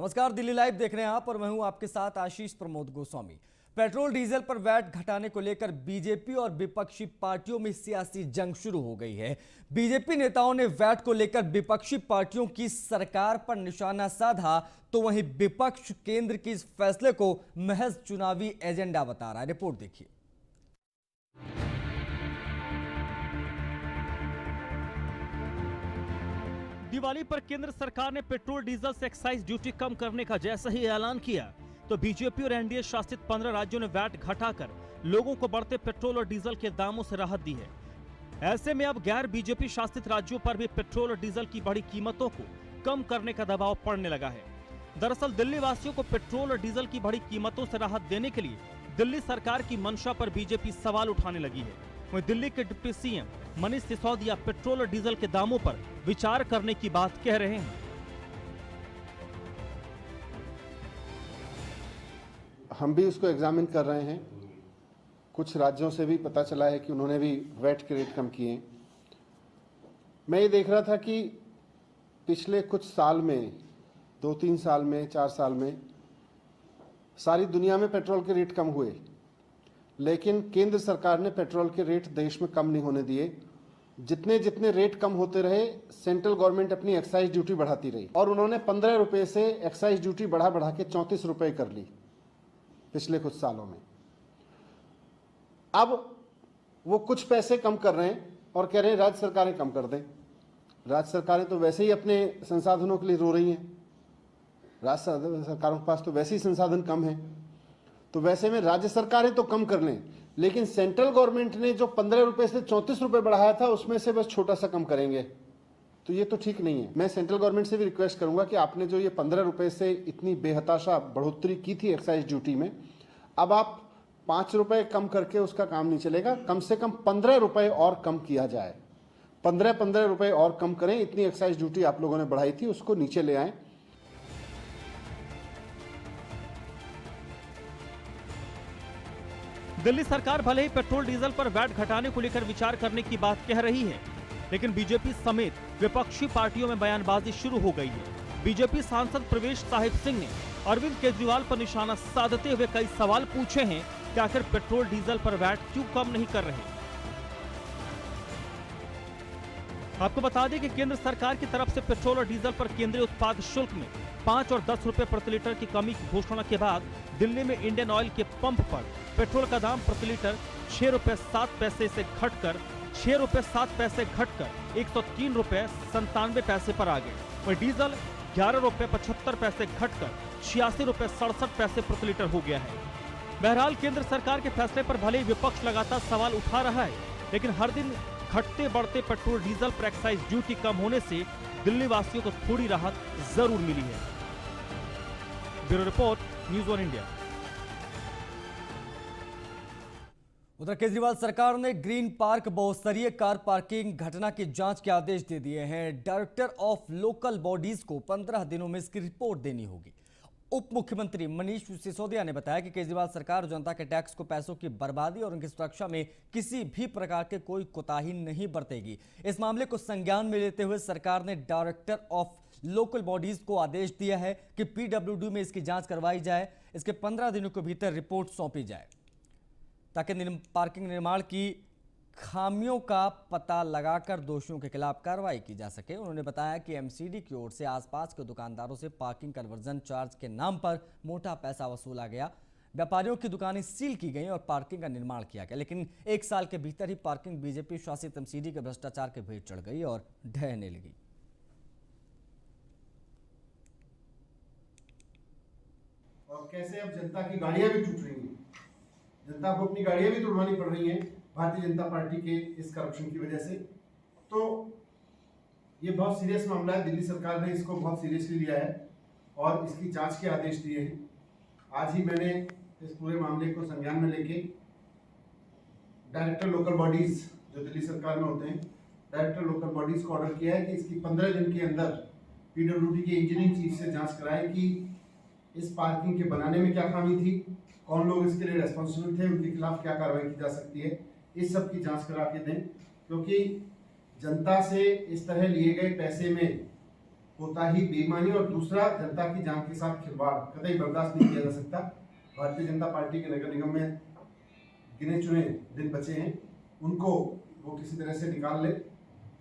नमस्कार, दिल्ली लाइव देख रहे हैं आप और मैं हूं आपके साथ आशीष प्रमोद गोस्वामी। पेट्रोल डीजल पर वैट घटाने को लेकर बीजेपी और विपक्षी पार्टियों में सियासी जंग शुरू हो गई है। बीजेपी नेताओं ने वैट को लेकर विपक्षी पार्टियों की सरकार पर निशाना साधा, तो वहीं विपक्ष केंद्र के इस फैसले को महज चुनावी एजेंडा बता रहा है। रिपोर्ट देखिए। दिवाली पर केंद्र सरकार ने पेट्रोल डीजल से एक्साइज ड्यूटी कम करने का जैसा ही ऐलान किया तो बीजेपी और एनडीए शासित 15 राज्यों ने वैट घटाकर लोगों को बढ़ते पेट्रोल और डीजल के दामों से राहत दी है। ऐसे में अब गैर बीजेपी शासित राज्यों पर भी पेट्रोल और डीजल की बढ़ी कीमतों को कम करने का दबाव पड़ने लगा है। दरअसल दिल्ली वासियों को पेट्रोल और डीजल की बढ़ी कीमतों से राहत देने के लिए दिल्ली सरकार की मंशा पर बीजेपी सवाल उठाने लगी है। वहीं दिल्ली के deputy CM Manish Sisodia petrol और डीजल के दामों पर विचार करने की बात कह रहे हैं। हम भी उसको एग्जामिन कर रहे हैं। कुछ राज्यों से भी पता चला है कि उन्होंने भी वैट के रेट कम किए। मैं ये देख रहा था कि पिछले कुछ साल में 2-3 साल में 4 साल में सारी दुनिया में पेट्रोल के रेट कम हुए, लेकिन केंद्र सरकार ने पेट्रोल के रेट देश में कम नहीं होने दिए। जितने जितने रेट कम होते रहे, सेंट्रल गवर्नमेंट अपनी एक्साइज ड्यूटी बढ़ाती रही और उन्होंने 15 रुपए से एक्साइज ड्यूटी बढ़ा के 34 रुपए कर ली पिछले कुछ सालों में। अब वो कुछ पैसे कम कर रहे हैं और कह रहे हैं राज्य सरकारें कम कर दें। राज्य सरकारें तो वैसे ही अपने संसाधनों के लिए रो रही हैं। राज्य सरकारों के पास तो वैसे ही संसाधन कम है, तो वैसे में राज्य सरकारें तो कम कर लें, लेकिन सेंट्रल गवर्नमेंट ने जो 15 रुपए से 34 रुपए बढ़ाया था उसमें से बस छोटा सा कम करेंगे, तो ये तो ठीक नहीं है। मैं सेंट्रल गवर्नमेंट से भी रिक्वेस्ट करूंगा कि आपने जो ये 15 रुपए से इतनी बेहताशा बढ़ोतरी की थी एक्साइज ड्यूटी में, अब आप 5 रुपए कम करके उसका काम नहीं चलेगा। कम से कम 15 रुपए और कम किया जाए। 15 रुपए और कम करें। इतनी एक्साइज ड्यूटी आप लोगों ने बढ़ाई थी, उसको नीचे ले आए। दिल्ली सरकार भले ही पेट्रोल डीजल पर वैट घटाने को लेकर विचार करने की बात कह रही है, लेकिन बीजेपी समेत विपक्षी पार्टियों में बयानबाजी शुरू हो गई है। बीजेपी सांसद प्रवेश साहिब सिंह ने अरविंद केजरीवाल पर निशाना साधते हुए कई सवाल पूछे हैं कि आखिर पेट्रोल डीजल पर वैट क्यों कम नहीं कर रहे। आपको बता दें कि केंद्र सरकार की तरफ से पेट्रोल और डीजल पर केंद्रीय उत्पाद शुल्क में 5 और 10 रुपए प्रति लीटर की कमी की घोषणा के बाद दिल्ली में इंडियन ऑयल के पंप पर पेट्रोल का दाम प्रति लीटर 6 रुपए 7 पैसे से घटकर 6 रुपए 7 पैसे घटकर 103 रुपए 97 पैसे पर आ गए। वहीं डीजल 11 रुपए 75 पैसे घटकर 86 रुपए 67 पैसे प्रति लीटर हो गया है। बहरहाल केंद्र सरकार के फैसले पर भले ही विपक्ष लगातार सवाल उठा रहा है, लेकिन हर दिन घटते बढ़ते पेट्रोल डीजल पर एक्साइज ड्यूटी कम होने से दिल्ली वासियों को थोड़ी राहत जरूर मिली है। Bureau report, news 1 India. उधर केजरीवाल सरकार ने ग्रीन पार्क बहुस्तरीय कार पार्किंग घटना की जांच के आदेश दे दिए हैं। डायरेक्टर ऑफ लोकल बॉडीज को 15 दिनों में इसकी रिपोर्ट देनी होगी। उप मुख्यमंत्री मनीष सिसोदिया ने बताया कि केजरीवाल सरकार जनता के टैक्स को पैसों की बर्बादी और उनकी सुरक्षा में किसी भी प्रकार के कोई कोताही नहीं बरतेगी। इस मामले को संज्ञान में लेते हुए सरकार ने डायरेक्टर ऑफ लोकल बॉडीज को आदेश दिया है कि पीडब्ल्यूडी में इसकी जांच करवाई जाए। इसके 15 दिनों के भीतर रिपोर्ट सौंपी जाए ताकि पार्किंग निर्माण की खामियों का पता लगाकर दोषियों के खिलाफ कार्रवाई की जा सके। उन्होंने बताया कि एमसीडी की ओर से आसपास के दुकानदारों से पार्किंग कन्वर्जन चार्ज के नाम पर मोटा पैसा वसूला गया। व्यापारियों की दुकानें सील की गई और पार्किंग का निर्माण किया गया, लेकिन 1 साल के भीतर ही पार्किंग बीजेपी शासित एमसीडी के भ्रष्टाचार के भेंट चढ़ गई और ढहने लगी। और कैसे अब जनता की गाड़ियां भी टूट रही हैं, जनता को अपनी गाड़ियां भी तोड़वानी पड़ रही हैं भारतीय जनता पार्टी के इस करप्शन की वजह से। तो ये बहुत सीरियस मामला है। दिल्ली सरकार ने इसको बहुत सीरियसली लिया है और इसकी जांच के आदेश दिए हैं। आज ही मैंने इस पूरे मामले को संज्ञान में लेके डायरेक्टर लोकल बॉडीज जो दिल्ली सरकार में होते हैं, डायरेक्टर लोकल बॉडीज को ऑर्डर किया है कि इसकी 15 दिन के अंदर पीडब्ल्यूडी के इंजीनियरिंग चीफ से जांच कराए कि इस पार्किंग के बनाने में क्या खामी थी, कौन लोग इसके लिए रेस्पॉन्सिबल थे, उनके खिलाफ क्या कार्रवाई की जा सकती है। इस सब की जांच करा के दें, क्योंकि जनता से इस तरह लिए गए पैसे में कोताही, बेईमानी और दूसरा जनता की जान के साथ खिलवाड़ कतई बर्दाश्त नहीं किया जा सकता। भारतीय जनता पार्टी के नगर निगम में गिने चुने दिन बचे हैं, उनको वो किसी तरह से निकाल ले,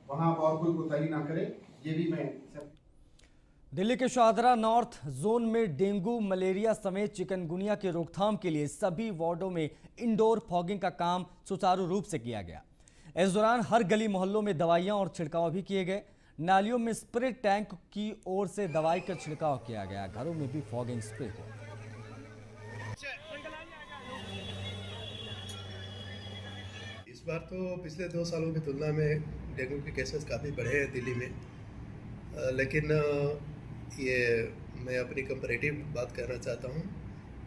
वहां और कोई कोताही ना करे, ये भी मैं दिल्ली के शाहदरा नॉर्थ जोन में डेंगू, मलेरिया समेत चिकनगुनिया की रोकथाम के लिए सभी वार्डों में इंडोर फॉगिंग का काम सुचारू रूप से किया गया। इस दौरान हर गली मोहल्लों में दवाइयां और छिड़काव भी किए गए। नालियों में स्प्रे टैंक की ओर से दवाई का छिड़काव किया गया। घरों में भी फॉगिंग स्प्रे हुआ। इस बार तो पिछले 2 सालों की तुलना में डेंगू के केसेस काफ़ी बढ़े हैं दिल्ली में, लेकिन ये मैं अपनी कंपैरेटिव बात करना चाहता हूँ।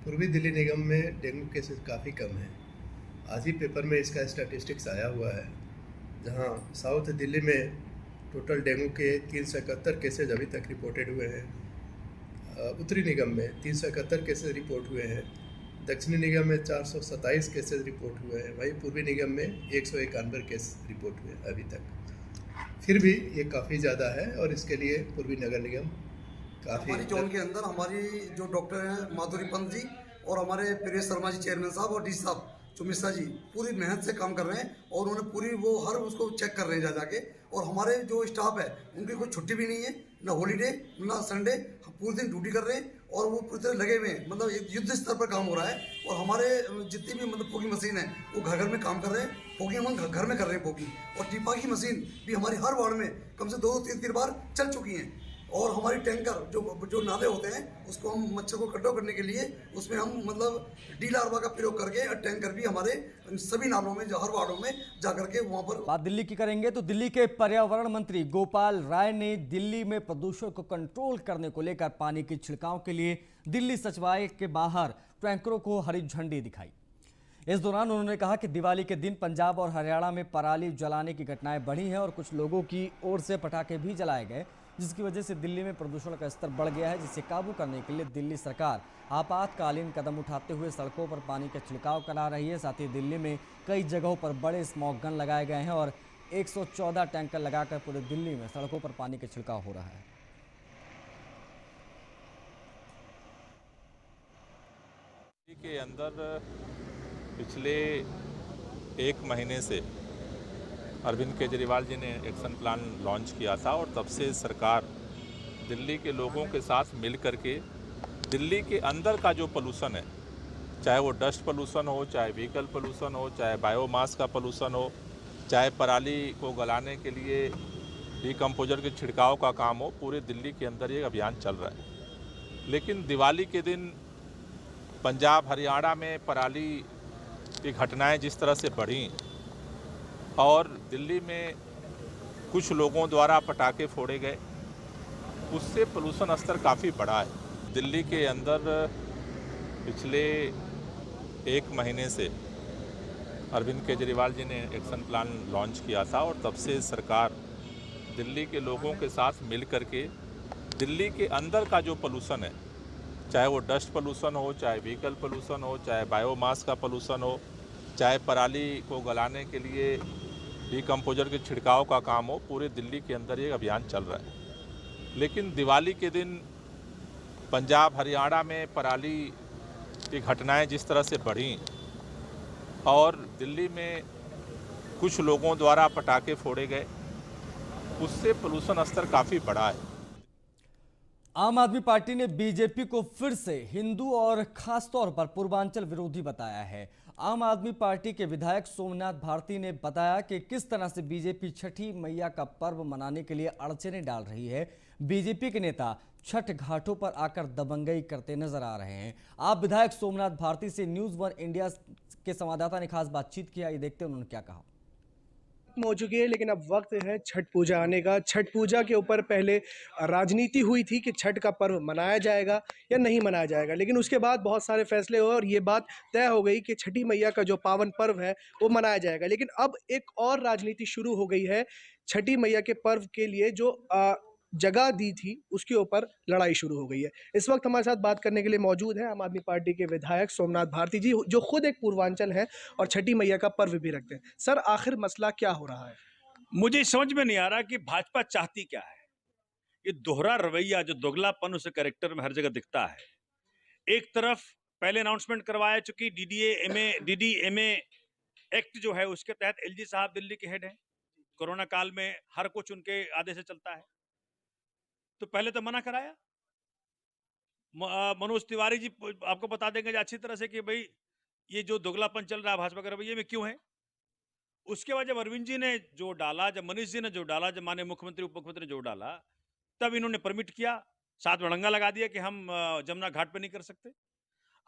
पूर्वी दिल्ली निगम में डेंगू केसेस काफ़ी कम हैं। आज ही पेपर में इसका स्टैटिस्टिक्स आया हुआ है, जहाँ साउथ दिल्ली में टोटल डेंगू के 371 केसेज अभी तक रिपोर्टेड हुए हैं। उत्तरी निगम में 371 केसेज रिपोर्ट हुए हैं। दक्षिणी निगम में 427 केसेज रिपोर्ट हुए हैं। वहीं पूर्वी निगम में 191 केस रिपोर्ट हुए अभी तक। फिर भी ये काफ़ी ज़्यादा है और इसके लिए पूर्वी नगर निगम काफ़ी हमारी जोन के अंदर हमारी जो डॉक्टर हैं माधुरी पंत जी और हमारे प्रियेश शर्मा जी चेयरमैन साहब और डी साहब जो मिश्रा जी पूरी मेहनत से काम कर रहे हैं और उन्होंने पूरी वो हर उसको चेक कर रहे हैं जा जाके। और हमारे जो स्टाफ है उनकी कोई छुट्टी भी नहीं है, ना हॉलीडे ना संडे, पूरे दिन ड्यूटी कर रहे हैं और वो पूरी तरह लगे हुए हैं। मतलब एक युद्ध स्तर पर काम हो रहा है। और हमारे जितनी भी मतलब फोगिंग मशीन है वो घर घर में काम कर रहे हैं। फोगिंग हम घर में कर रहे हैं फोगिंग। और टीपा की मशीन भी हमारी हर वार्ड में कम से 2-3 बार चल चुकी हैं। और हमारी टैंकर जो नाले होते हैं उसको हम मच्छर को कंट्रोल करने के लिए उसमें हम मतलब डी लार्वा का प्रयोग करके टैंकर भी हमारे सभी नालों में जो हर वार्डों में जाकर के वहाँ पर। बात दिल्ली की करेंगे तो दिल्ली के पर्यावरण मंत्री गोपाल राय ने दिल्ली में प्रदूषण को कंट्रोल करने को लेकर पानी के छिड़काव के लिए दिल्ली सचिवालय के बाहर टैंकरों को हरी झंडी दिखाई। इस दौरान उन्होंने कहा कि दिवाली के दिन पंजाब और हरियाणा में पराली जलाने की घटनाएं बढ़ी हैं और कुछ लोगों की ओर से पटाखे भी जलाए गए, जिसकी वजह से दिल्ली में प्रदूषण का स्तर बढ़ गया है, जिसे काबू करने के लिए दिल्ली सरकार आपातकालीन कदम उठाते हुए सड़कों पर पानी का छिड़काव करा रही है। साथ ही दिल्ली में कई जगहों पर बड़े स्मॉग गन लगाए गए हैं और 114 टैंकर लगाकर पूरे दिल्ली में सड़कों पर पानी का छिड़काव हो रहा है। दिल्ली के अंदर पिछले 1 महीने से अरविंद केजरीवाल जी ने एक्शन प्लान लॉन्च किया था और तब से सरकार दिल्ली के लोगों के साथ मिल करके दिल्ली के अंदर का जो पोल्यूशन है, चाहे वो डस्ट पोल्यूशन हो, चाहे व्हीकल पोल्यूशन हो, चाहे बायोमास का पोल्यूशन हो, चाहे पराली को गलाने के लिए डिकम्पोजर के छिड़काव का काम हो, पूरे दिल्ली के अंदर ये अभियान चल रहा है। लेकिन दिवाली के दिन पंजाब हरियाणा में पराली की घटनाएं जिस तरह से बढ़ी और दिल्ली में कुछ लोगों द्वारा पटाखे फोड़े गए, उससे पोल्यूशन स्तर काफ़ी बढ़ा है। दिल्ली के अंदर पिछले 1 महीने से अरविंद केजरीवाल जी ने एक्शन प्लान लॉन्च किया था और तब से सरकार दिल्ली के लोगों के साथ मिल करके दिल्ली के अंदर का जो पोल्यूशन है, चाहे वो डस्ट पोल्यूशन हो, चाहे व्हीकल पोल्यूशन हो, चाहे बायोमास का पोल्यूशन हो, चाहे पराली को गलाने के लिए डिकम्पोजर के छिड़काव का काम हो, पूरे दिल्ली के अंदर ये अभियान चल रहा है। लेकिन दिवाली के दिन पंजाब हरियाणा में पराली की घटनाएं जिस तरह से बढ़ी और दिल्ली में कुछ लोगों द्वारा पटाखे फोड़े गए, उससे पोल्यूशन स्तर काफ़ी बढ़ा है। आम आदमी पार्टी ने बीजेपी को फिर से हिंदू और खासतौर पर पूर्वांचल विरोधी बताया है। आम आदमी पार्टी के विधायक सोमनाथ भारती ने बताया कि किस तरह से बीजेपी छठी मैया का पर्व मनाने के लिए अड़चनें डाल रही है। बीजेपी के नेता छठ घाटों पर आकर दबंगई करते नजर आ रहे हैं। आप विधायक सोमनाथ भारती से न्यूज़ 1 इंडिया के संवाददाता ने खास बातचीत किया, ये देखते हैं उन्होंने क्या कहा। हो चुकी है, लेकिन अब वक्त है छठ पूजा आने का। छठ पूजा के ऊपर पहले राजनीति हुई थी कि छठ का पर्व मनाया जाएगा या नहीं मनाया जाएगा, लेकिन उसके बाद बहुत सारे फैसले हुए और ये बात तय हो गई कि छठी मैया का जो पावन पर्व है वो मनाया जाएगा। लेकिन अब एक और राजनीति शुरू हो गई है। छठी मैया के पर्व के लिए जो जगह दी थी उसके ऊपर लड़ाई शुरू हो गई है। इस वक्त हमारे साथ बात करने के लिए मौजूद है आम आदमी पार्टी के विधायक सोमनाथ भारती जी, जो खुद एक पूर्वांचल है और छठी मैया का पर्व भी रखते हैं। सर, आखिर मसला क्या हो रहा है? मुझे समझ में नहीं आ रहा कि भाजपा चाहती क्या है। ये दोहरा रवैया, जो दोगलापन उस कैरेक्टर में हर जगह दिखता है। एक तरफ पहले अनाउंसमेंट करवाया, चूंकि डीडीएमए एक्ट जो है उसके तहत एलजी साहब दिल्ली के हेड हैं, कोरोना काल में हर कुछ उनके आदेश से चलता है, तो पहले तो मना कराया। मनोज तिवारी जी आपको बता देंगे अच्छी तरह से कि भाई ये जो दोगलापन चल रहा है भाजपा के रवैये में क्यों है। उसके बाद जब अरविंद जी ने जो डाला, जब मनीष जी ने जो डाला, जब माननीय मुख्यमंत्री उप मुख्यमंत्री ने जो डाला, तब इन्होंने परमिट किया, साथ में अड़ंगा लगा दिया कि हम जमुना घाट पे नहीं कर सकते।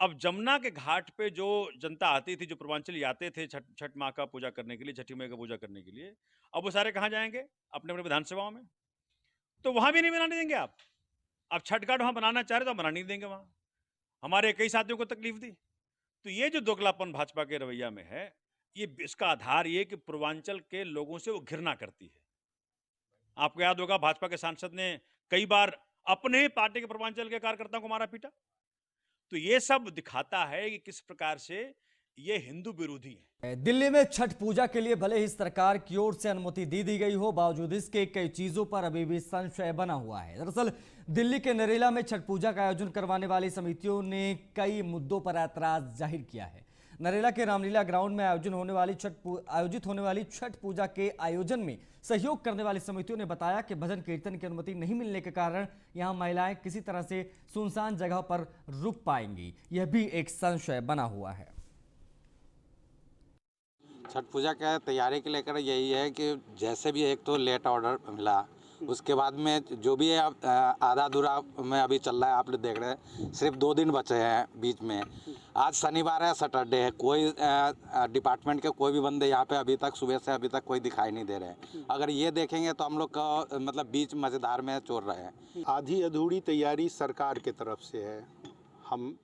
अब जमुना के घाट पे जो जनता आती थी, जो पूर्वांचली आते थे छठ माँ का पूजा करने के लिए, छठी माँ का पूजा करने के लिए, अब वो सारे कहाँ जाएंगे? अपने अपने विधानसभाओं में। तो वहां भी नहीं बनाने देंगे आप। अब छठ घाट वहां बनाना चाह रहे तो बनाने नहीं देंगे वहां। हमारे कई साथियों को तकलीफ दी। तो ये जो दोगलापन भाजपा के रवैया में है, ये इसका आधार ये कि पूर्वांचल के लोगों से वो घृणा करती है। आपको याद होगा भाजपा के सांसद ने कई बार अपने ही पार्टी के पूर्वांचल के कार्यकर्ताओं को मारा पीटा। तो ये सब दिखाता है कि किस प्रकार से ये हिंदू विरोधी है। दिल्ली में छठ पूजा के लिए भले ही सरकार की ओर से अनुमति दी गई हो, बावजूद इसके कई चीजों पर अभी भी संशय बना हुआ है। दरअसल दिल्ली के नरेला में छठ पूजा का आयोजन करवाने वाली समितियों ने कई मुद्दों पर ऐतराज जाहिर किया है। नरेला के रामलीला ग्राउंड में आयोजित होने वाली छठ पूजा के आयोजन में सहयोग करने वाली समितियों ने बताया कि भजन कीर्तन की अनुमति नहीं मिलने के कारण यहां महिलाएं किसी तरह से सुनसान जगह पर रुक पाएंगी, यह भी एक संशय बना हुआ है। छठ पूजा का तैयारी के लेकर यही है कि जैसे भी एक तो लेट ऑर्डर मिला, उसके बाद में जो भी आधा अधूरा में अभी चल रहा है, आप लोग देख रहे हैं, सिर्फ 2 दिन बचे हैं बीच में। आज शनिवार है, सैटरडे है, कोई डिपार्टमेंट के कोई भी बंदे यहाँ पे अभी तक सुबह से अभी तक कोई दिखाई नहीं दे रहे हैं। अगर ये देखेंगे तो हम लोग का मतलब बीच मजेदार में चोर रहे हैं। आधी अधूरी तैयारी सरकार की तरफ से है। हम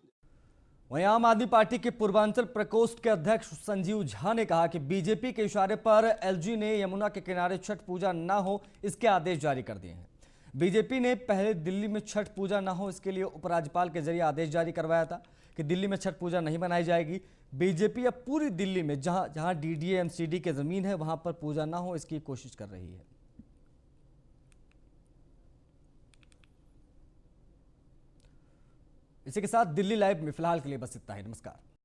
वहीं आम आदमी पार्टी के पूर्वांचल प्रकोष्ठ के अध्यक्ष संजीव झा ने कहा कि बीजेपी के इशारे पर एलजी ने यमुना के किनारे छठ पूजा ना हो इसके आदेश जारी कर दिए हैं। बीजेपी ने पहले दिल्ली में छठ पूजा ना हो इसके लिए उपराज्यपाल के जरिए आदेश जारी करवाया था कि दिल्ली में छठ पूजा नहीं मनाई जाएगी। बीजेपी अब पूरी दिल्ली में जहां डीडीएमसीडी की जमीन है वहां पर पूजा ना हो इसकी कोशिश कर रही है। इसी के साथ दिल्ली लाइव में फिलहाल के लिए बस इतना ही। नमस्कार।